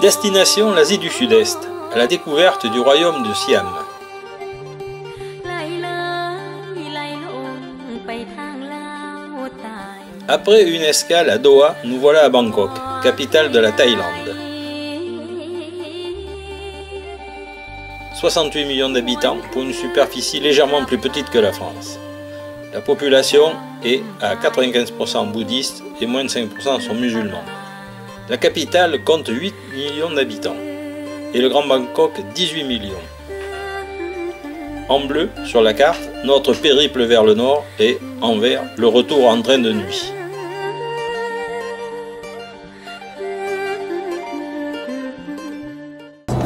Destination l'Asie du Sud-Est, à la découverte du royaume de Siam. Après une escale à Doha, nous voilà à Bangkok, capitale de la Thaïlande. 68 millions d'habitants pour une superficie légèrement plus petite que la France. La population est à 95% bouddhiste et moins de 5% sont musulmans. La capitale compte 8 millions d'habitants et le Grand Bangkok 18 millions. En bleu sur la carte, notre périple vers le nord et en vert, le retour en train de nuit.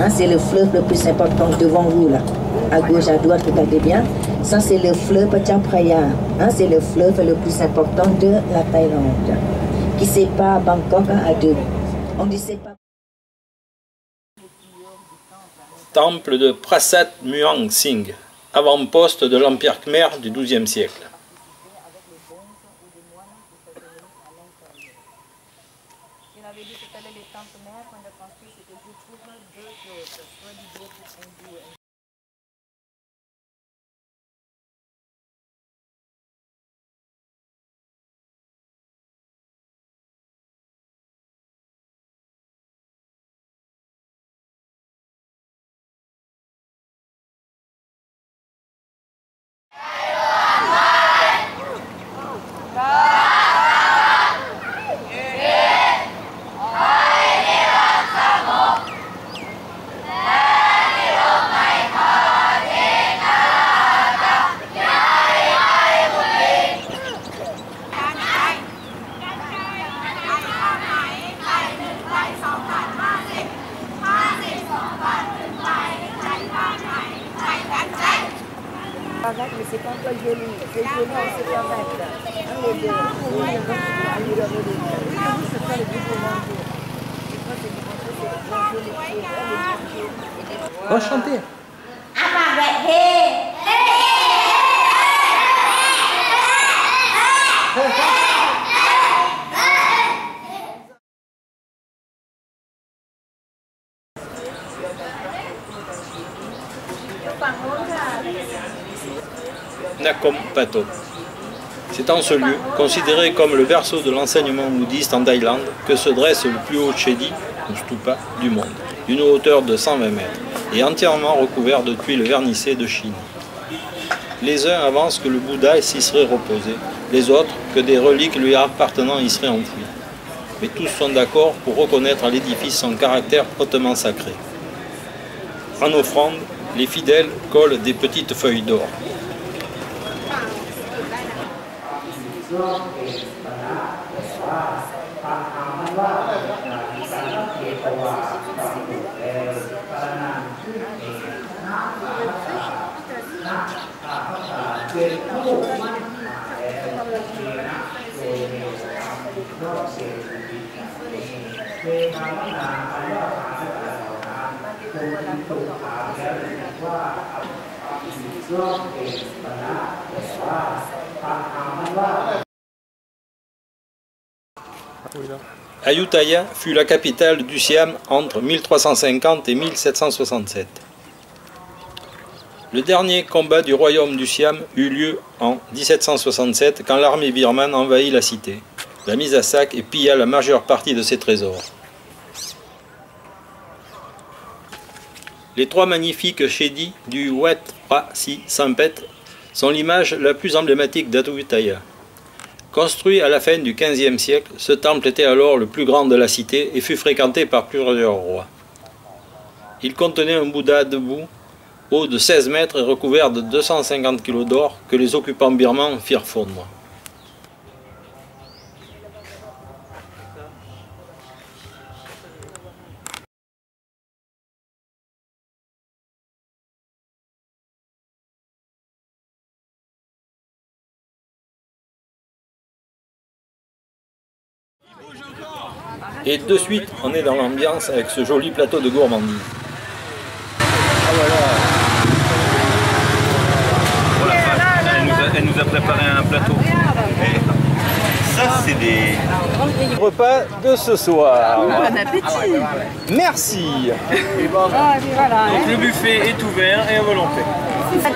C'est le fleuve le plus important devant vous là. À gauche, à droite, regardez bien. Ça, c'est le fleuve Chao Phraya. C'est le fleuve le plus important de la Thaïlande, qui sépare Bangkok à deux. On dit sépare. Temple de Prasat Muang Singh, avant-poste de l'Empire Khmer du XIIe siècle. Mais c'est pas encore joli. C'est joli, c'est pas On va chanter. Nakhon Pathom. C'est en ce lieu, considéré comme le berceau de l'enseignement bouddhiste en Thaïlande, que se dresse le plus haut chedi, ou stupa, du monde, d'une hauteur de 120 mètres, et entièrement recouvert de tuiles vernissées de Chine. Les uns avancent que le Bouddha s'y serait reposé, les autres que des reliques lui appartenant y seraient enfouies. Mais tous sont d'accord pour reconnaître à l'édifice son caractère hautement sacré. En offrande, les fidèles collent des petites feuilles d'or. Ayutthaya fut la capitale du Siam entre 1350 et 1767. Le dernier combat du royaume du Siam eut lieu en 1767 quand l'armée birmane envahit la cité, la mise à sac et pilla la majeure partie de ses trésors. Les trois magnifiques chedis du Wat Phra Si Sampet sont l'image la plus emblématique d'Ayutthaya. Construit à la fin du XVe siècle, ce temple était alors le plus grand de la cité et fut fréquenté par plusieurs rois. Il contenait un Bouddha debout, haut de 16 mètres et recouvert de 250 kg d'or que les occupants birmans firent fondre. Et de suite, on est dans l'ambiance avec ce joli plateau de gourmandise. Ah voilà. Elle nous a préparé un plateau. Ça, c'est des... Repas de ce soir. Bon appétit. Merci. Ah, et puis voilà. Donc le buffet est ouvert et à volonté.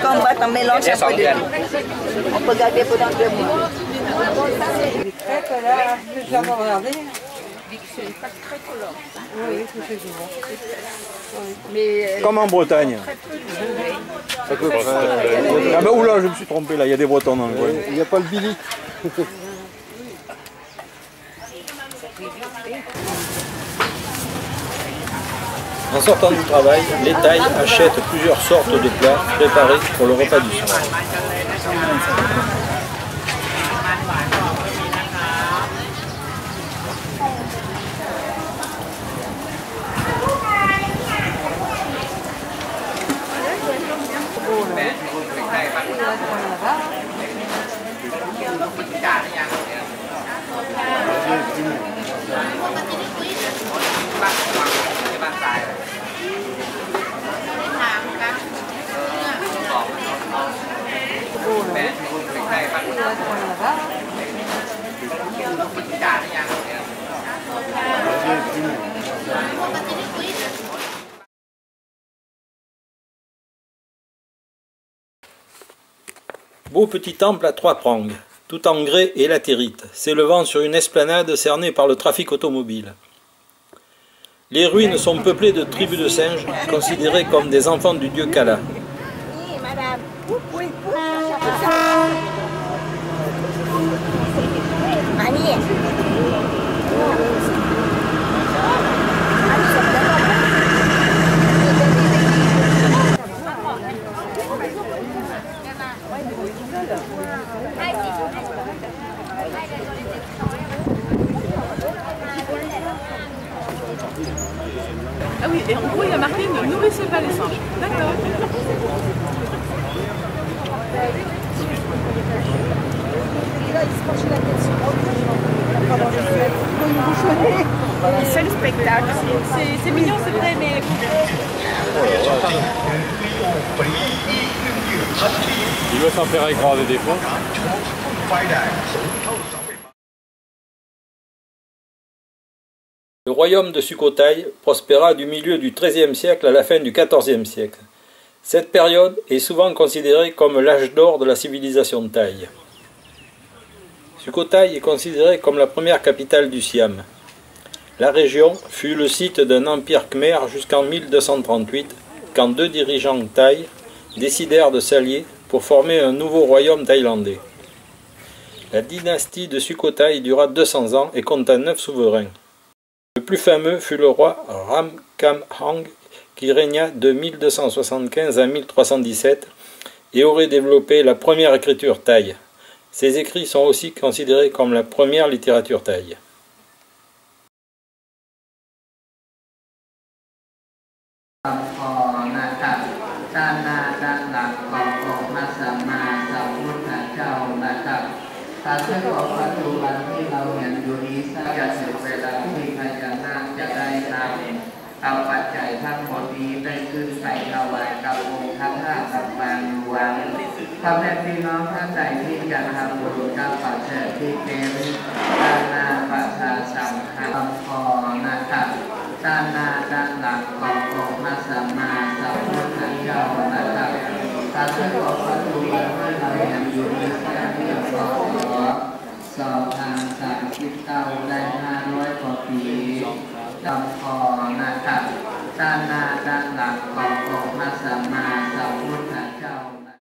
Quand on va t'en mélange un peu de tout. On peut garder pendant 2 mois. Les crêpes, là, je vais avoir regardé. C'est pas très collant. Oui, c'est souvent. Mais Comme en Bretagne. Ça peut ah bah oula, je me suis trompé là, il y a des Bretons dans le coin. Il n'y a pas le bilic. En sortant du travail, les Thaïs achètent plusieurs sortes de plats préparés pour le repas du soir. Beau petit temple à 3 prangs, tout en grès et latérite, s'élevant sur une esplanade cernée par le trafic automobile. Les ruines sont peuplées de tribus de singes, considérés comme des enfants du dieu Kala. Ah oui, et en gros il y a marqué ne nourrissez pas les singes. D'accord. Il fait le spectacle. C'est mignon, c'est vrai, mais... Il doit s'en faire écraser des fois. Le royaume de Sukhothai prospéra du milieu du XIIIe siècle à la fin du XIVe siècle. Cette période est souvent considérée comme l'âge d'or de la civilisation thaï. Sukhothai est considérée comme la première capitale du Siam. La région fut le site d'un empire khmer jusqu'en 1238, quand 2 dirigeants thaïs décidèrent de s'allier pour former un nouveau royaume thaïlandais. La dynastie de Sukhothai dura 200 ans et compta 9 souverains. Le plus fameux fut le roi Ramkhamhaeng qui régna de 1275 à 1317 et aurait développé la première écriture thaï. Ses écrits sont aussi considérés comme la première littérature thaï. Hãy subscribe cho kênh Ghiền Mì Gõ để không bỏ lỡ